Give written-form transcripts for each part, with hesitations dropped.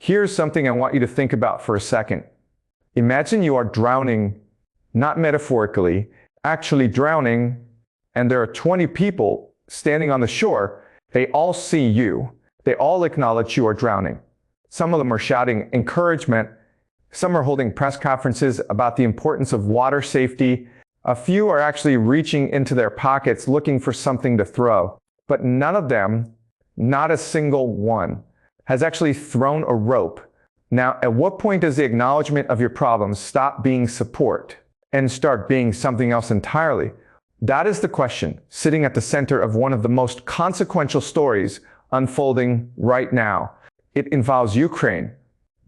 Here's something I want you to think about for a second. Imagine you are drowning, not metaphorically, actually drowning, and there are 20 people standing on the shore. They all see you. They all acknowledge you are drowning. Some of them are shouting encouragement. Some are holding press conferences about the importance of water safety. A few are actually reaching into their pockets looking for something to throw. But none of them, not a single one, has actually thrown a rope. Now, at what point does the acknowledgement of your problems stop being support and start being something else entirely? That is the question sitting at the center of one of the most consequential stories unfolding right now. It involves Ukraine.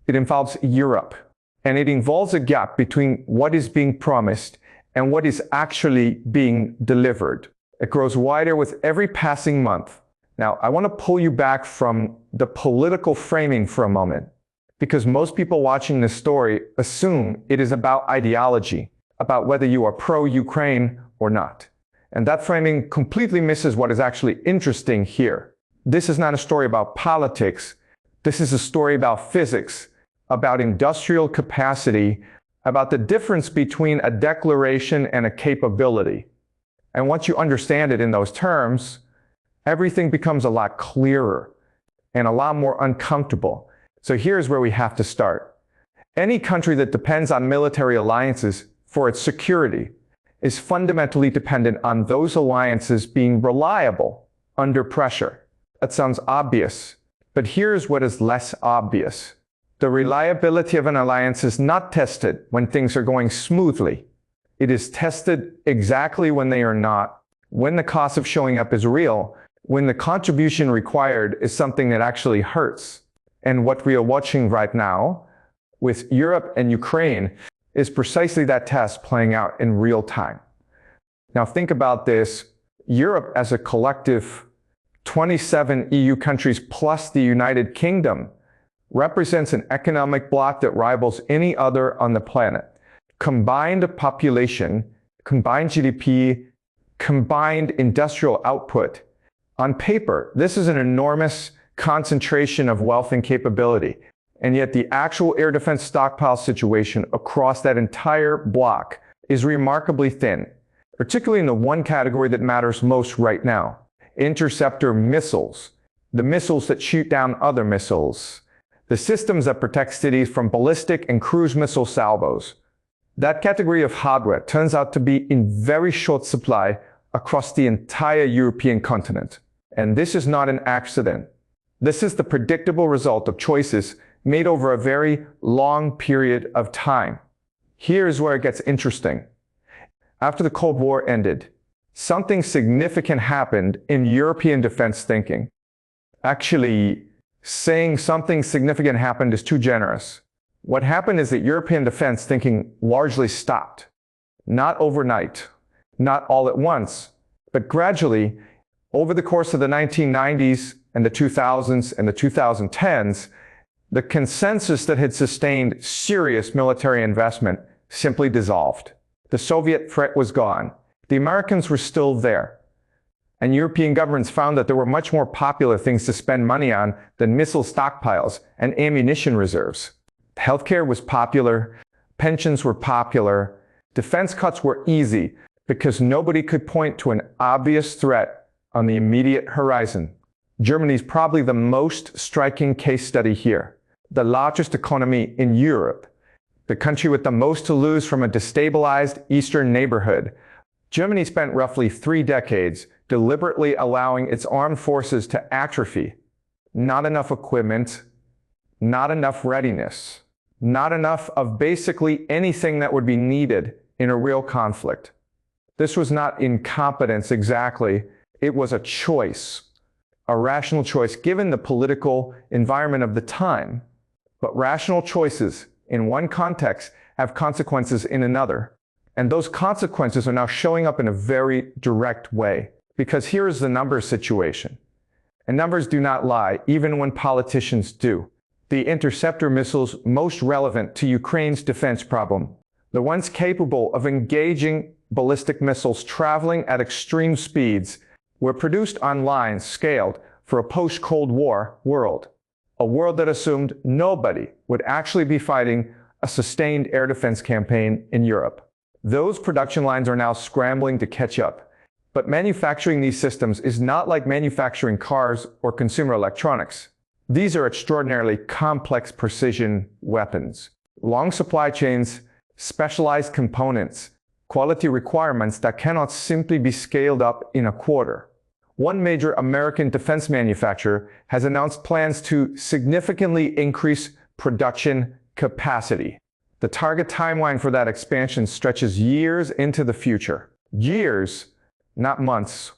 It involves Europe. And it involves a gap between what is being promised and what is actually being delivered. It grows wider with every passing month. Now, I want to pull you back from the political framing for a moment, because most people watching this story assume it is about ideology, about whether you are pro-Ukraine or not. And that framing completely misses what is actually interesting here. This is not a story about politics. This is a story about physics, about industrial capacity, about the difference between a declaration and a capability. And once you understand it in those terms, everything becomes a lot clearer and a lot more uncomfortable. So here's where we have to start. Any country that depends on military alliances for its security is fundamentally dependent on those alliances being reliable under pressure. That sounds obvious, but here's what is less obvious. The reliability of an alliance is not tested when things are going smoothly. It is tested exactly when they are not, when the cost of showing up is real, when the contribution required is something that actually hurts. And what we are watching right now with Europe and Ukraine is precisely that test playing out in real time. Now think about this. Europe as a collective, 27 EU countries plus the United Kingdom, represents an economic bloc that rivals any other on the planet. Combined population, combined GDP, combined industrial output. On paper, this is an enormous concentration of wealth and capability. And yet the actual air defense stockpile situation across that entire bloc is remarkably thin, particularly in the one category that matters most right now: interceptor missiles, the missiles that shoot down other missiles, the systems that protect cities from ballistic and cruise missile salvos. That category of hardware turns out to be in very short supply across the entire European continent. And this is not an accident. This is the predictable result of choices made over a very long period of time. Here's where it gets interesting. After the Cold War ended, something significant happened in European defense thinking. Actually, saying something significant happened is too generous. What happened is that European defense thinking largely stopped. Not overnight, not all at once, but gradually, over the course of the 1990s and the 2000s and the 2010s, the consensus that had sustained serious military investment simply dissolved. The Soviet threat was gone. The Americans were still there. And European governments found that there were much more popular things to spend money on than missile stockpiles and ammunition reserves. Healthcare was popular, pensions were popular, defense cuts were easy because nobody could point to an obvious threat on the immediate horizon. Germany is probably the most striking case study here. The largest economy in Europe, the country with the most to lose from a destabilized eastern neighborhood. Germany spent roughly 3 decades deliberately allowing its armed forces to atrophy. Not enough equipment, not enough readiness, not enough of basically anything that would be needed in a real conflict. This was not incompetence exactly, it was a choice, a rational choice given the political environment of the time. But rational choices in one context have consequences in another. And those consequences are now showing up in a very direct way. Because here is the numbers situation. And numbers do not lie, even when politicians do. The interceptor missiles most relevant to Ukraine's defense problem, the ones capable of engaging ballistic missiles traveling at extreme speeds, were produced on lines scaled for a post-Cold War world. a world that assumed nobody would actually be fighting a sustained air defense campaign in Europe. Those production lines are now scrambling to catch up. But manufacturing these systems is not like manufacturing cars or consumer electronics. These are extraordinarily complex precision weapons. Long supply chains, specialized components, quality requirements that cannot simply be scaled up in a quarter. One major American defense manufacturer has announced plans to significantly increase production capacity. The target timeline for that expansion stretches years into the future. Years, not months.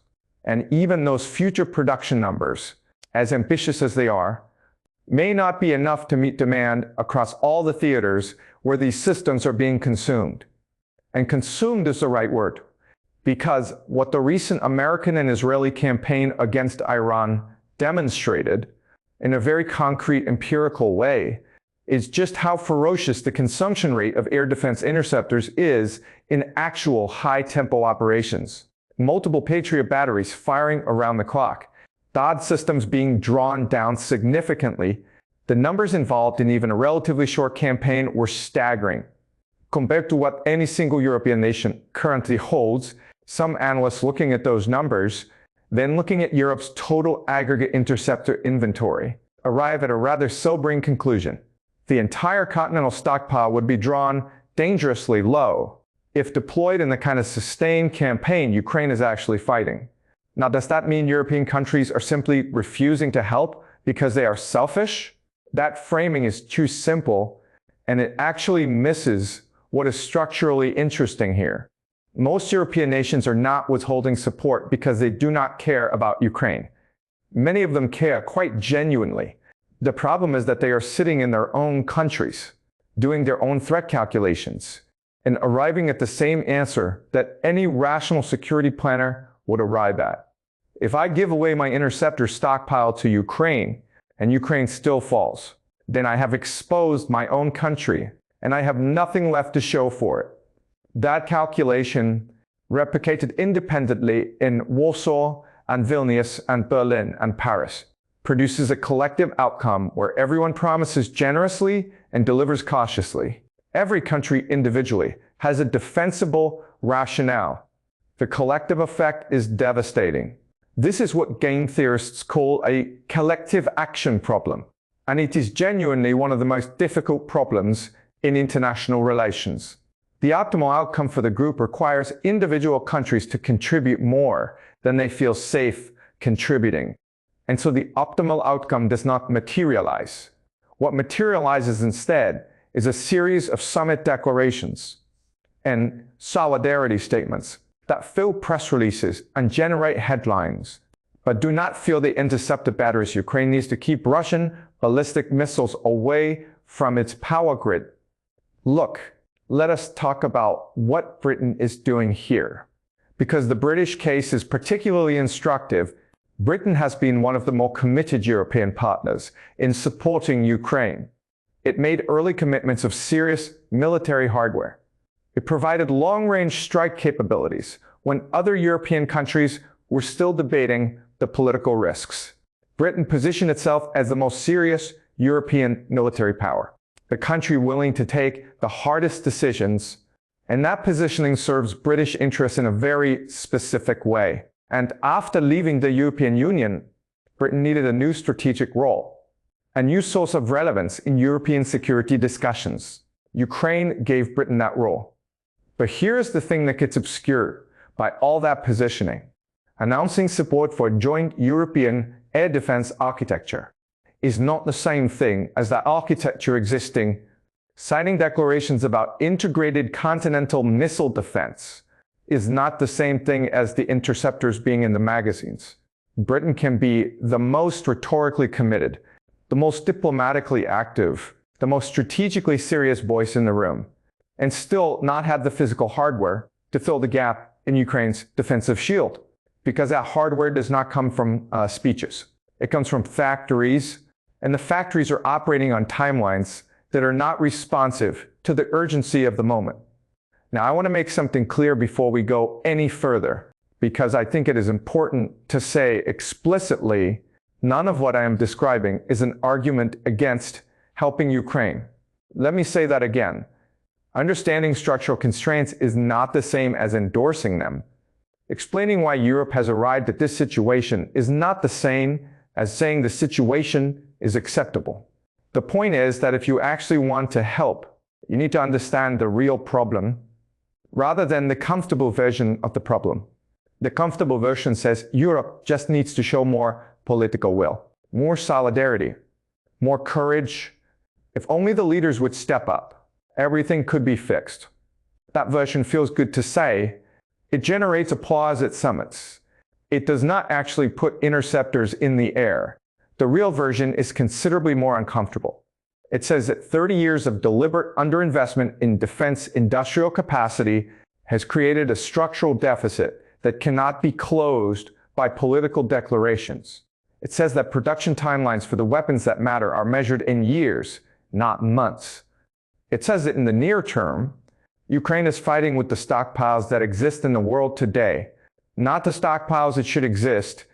And even those future production numbers, as ambitious as they are, may not be enough to meet demand across all the theaters where these systems are being consumed. And consumed is the right word, because what the recent American and Israeli campaign against Iran demonstrated, in a very concrete empirical way, is just how ferocious the consumption rate of air defense interceptors is in actual high-tempo operations. Multiple Patriot batteries firing around the clock, DOD systems being drawn down significantly. The numbers involved in even a relatively short campaign were staggering. Compared to what any single European nation currently holds, some analysts looking at those numbers, then looking at Europe's total aggregate interceptor inventory, arrive at a rather sobering conclusion. The entire continental stockpile would be drawn dangerously low if deployed in the kind of sustained campaign Ukraine is actually fighting. Now, does that mean European countries are simply refusing to help because they are selfish? That framing is too simple, and it actually misses what is structurally interesting here. Most European nations are not withholding support because they do not care about Ukraine. Many of them care quite genuinely. The problem is that they are sitting in their own countries, doing their own threat calculations, and arriving at the same answer that any rational security planner would arrive at. If I give away my interceptor stockpile to Ukraine, and Ukraine still falls, then I have exposed my own country, and I have nothing left to show for it. That calculation, replicated independently in Warsaw and Vilnius and Berlin and Paris, produces a collective outcome where everyone promises generously and delivers cautiously. Every country individually has a defensible rationale. The collective effect is devastating. This is what game theorists call a collective action problem, and it is genuinely one of the most difficult problems in international relations. The optimal outcome for the group requires individual countries to contribute more than they feel safe contributing. And so the optimal outcome does not materialize. What materializes instead is a series of summit declarations and solidarity statements that fill press releases and generate headlines, but do not fill the interceptor batteries Ukraine needs to keep Russian ballistic missiles away from its power grid. Look, let us talk about what Britain is doing here. Because the British case is particularly instructive, Britain has been one of the more committed European partners in supporting Ukraine. It made early commitments of serious military hardware. It provided long-range strike capabilities when other European countries were still debating the political risks. Britain positioned itself as the most serious European military power, the country willing to take the hardest decisions, and that positioning serves British interests in a very specific way. And after leaving the European Union, Britain needed a new strategic role, a new source of relevance in European security discussions. Ukraine gave Britain that role. But here's the thing that gets obscured by all that positioning. Announcing support for a joint European air defense architecture is not the same thing as that architecture existing. Signing declarations about integrated continental missile defense is not the same thing as the interceptors being in the magazines. Britain can be the most rhetorically committed, the most diplomatically active, the most strategically serious voice in the room, and still not have the physical hardware to fill the gap in Ukraine's defensive shield. Because that hardware does not come from speeches. It comes from factories, and the factories are operating on timelines that are not responsive to the urgency of the moment. Now, I want to make something clear before we go any further, because I think it is important to say explicitly, None of what I am describing is an argument against helping Ukraine. Let me say that again. Understanding structural constraints is not the same as endorsing them. Explaining why Europe has arrived at this situation is not the same as saying the situation is acceptable. The point is that if you actually want to help, you need to understand the real problem rather than the comfortable version of the problem. The comfortable version says Europe just needs to show more political will, more solidarity, more courage. If only the leaders would step up, everything could be fixed. That version feels good to say. It generates applause at summits. It does not actually put interceptors in the air. The real version is considerably more uncomfortable. It says that 30 years of deliberate underinvestment in defense industrial capacity has created a structural deficit that cannot be closed by political declarations. It says that production timelines for the weapons that matter are measured in years, not months. It says that in the near term, Ukraine is fighting with the stockpiles that exist in the world today, not the stockpiles that should exist,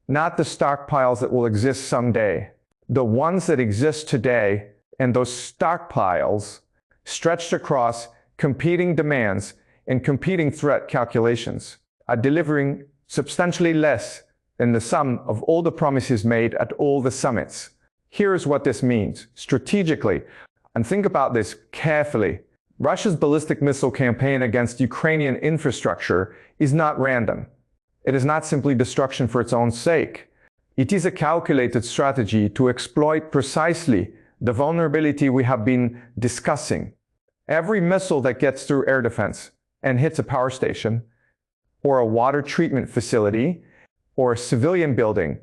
not the stockpiles that will exist someday. The ones that exist today, and those stockpiles stretched across competing demands and competing threat calculations are delivering substantially less than the sum of all the promises made at all the summits. Here's what this means strategically, and think about this carefully. Russia's ballistic missile campaign against Ukrainian infrastructure is not random. It is not simply destruction for its own sake. It is a calculated strategy to exploit precisely the vulnerability we have been discussing. Every missile that gets through air defense and hits a power station, or a water treatment facility, or a civilian building,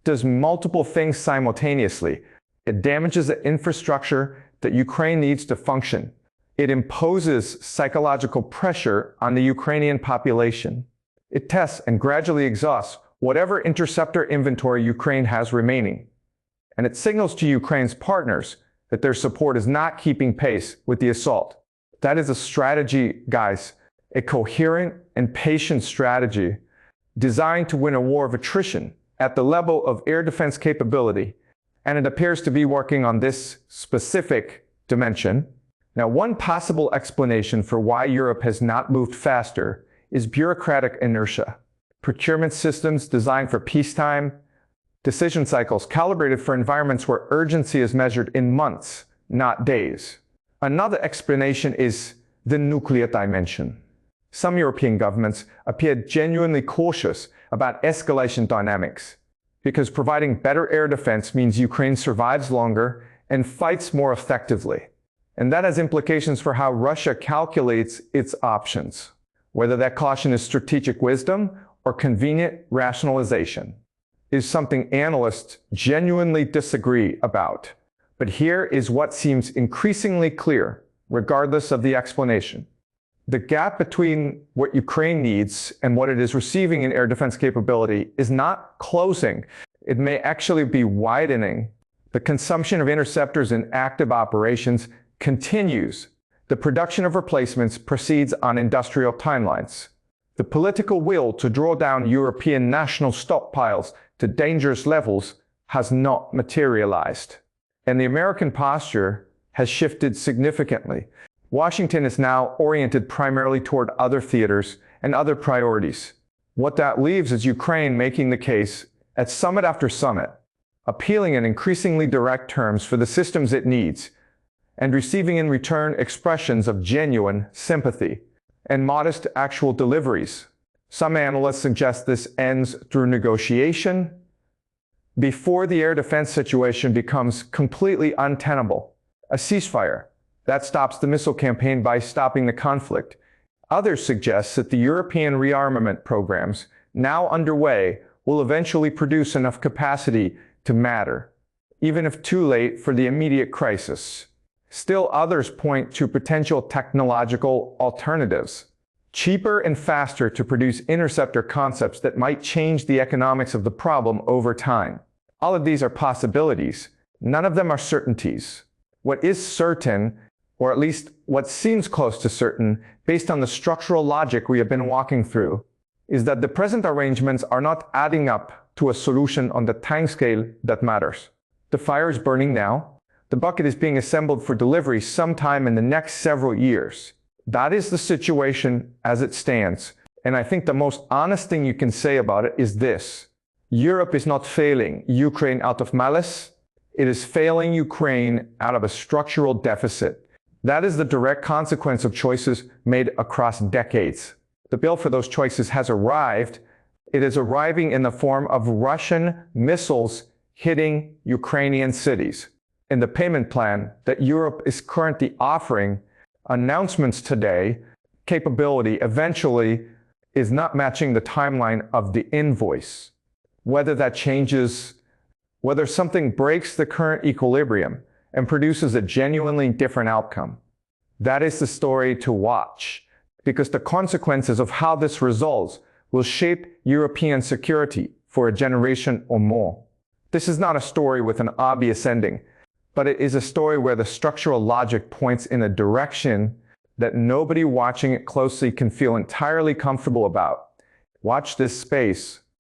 does multiple things simultaneously. It damages the infrastructure that Ukraine needs to function. It imposes psychological pressure on the Ukrainian population. It tests and gradually exhausts whatever interceptor inventory Ukraine has remaining. And it signals to Ukraine's partners that their support is not keeping pace with the assault. That is a strategy, guys, a coherent and patient strategy designed to win a war of attrition at the level of air defense capability. And it appears to be working on this specific dimension. Now, one possible explanation for why Europe has not moved faster is bureaucratic inertia. Procurement systems designed for peacetime, decision cycles calibrated for environments where urgency is measured in months, not days. Another explanation is the nuclear dimension. Some European governments appear genuinely cautious about escalation dynamics, because providing better air defense means Ukraine survives longer and fights more effectively. And that has implications for how Russia calculates its options, whether that caution is strategic wisdom or convenient rationalization, is something analysts genuinely disagree about. But here is what seems increasingly clear, regardless of the explanation. The gap between what Ukraine needs and what it is receiving in air defense capability is not closing. It may actually be widening. The consumption of interceptors in active operations continues. The production of replacements proceeds on industrial timelines. The political will to draw down European national stockpiles to dangerous levels has not materialized. And the American posture has shifted significantly. Washington is now oriented primarily toward other theaters and other priorities. What that leaves is Ukraine making the case at summit after summit, appealing in increasingly direct terms for the systems it needs, and receiving in return expressions of genuine sympathy and modest actual deliveries. Some analysts suggest this ends through negotiation before the air defense situation becomes completely untenable. A ceasefire that stops the missile campaign by stopping the conflict. Others suggest that the European rearmament programs now underway will eventually produce enough capacity to matter, even if too late for the immediate crisis. Still others point to potential technological alternatives, cheaper and faster to produce interceptor concepts that might change the economics of the problem over time. All of these are possibilities. None of them are certainties. What is certain, or at least what seems close to certain, based on the structural logic we have been walking through, is that the present arrangements are not adding up to a solution on the timescale that matters. The fire is burning now. The bucket is being assembled for delivery sometime in the next several years. That is the situation as it stands. And I think the most honest thing you can say about it is this. Europe is not failing Ukraine out of malice. It is failing Ukraine out of a structural deficit. That is the direct consequence of choices made across decades. The bill for those choices has arrived. It is arriving in the form of Russian missiles hitting Ukrainian cities. In the payment plan that Europe is currently offering, announcements today, capability eventually is not matching the timeline of the invoice. Whether that changes, whether something breaks the current equilibrium and produces a genuinely different outcome. That is the story to watch, because the consequences of how this resolves will shape European security for a generation or more. This is not a story with an obvious ending, but it is a story where the structural logic points in a direction that nobody watching it closely can feel entirely comfortable about. Watch this space.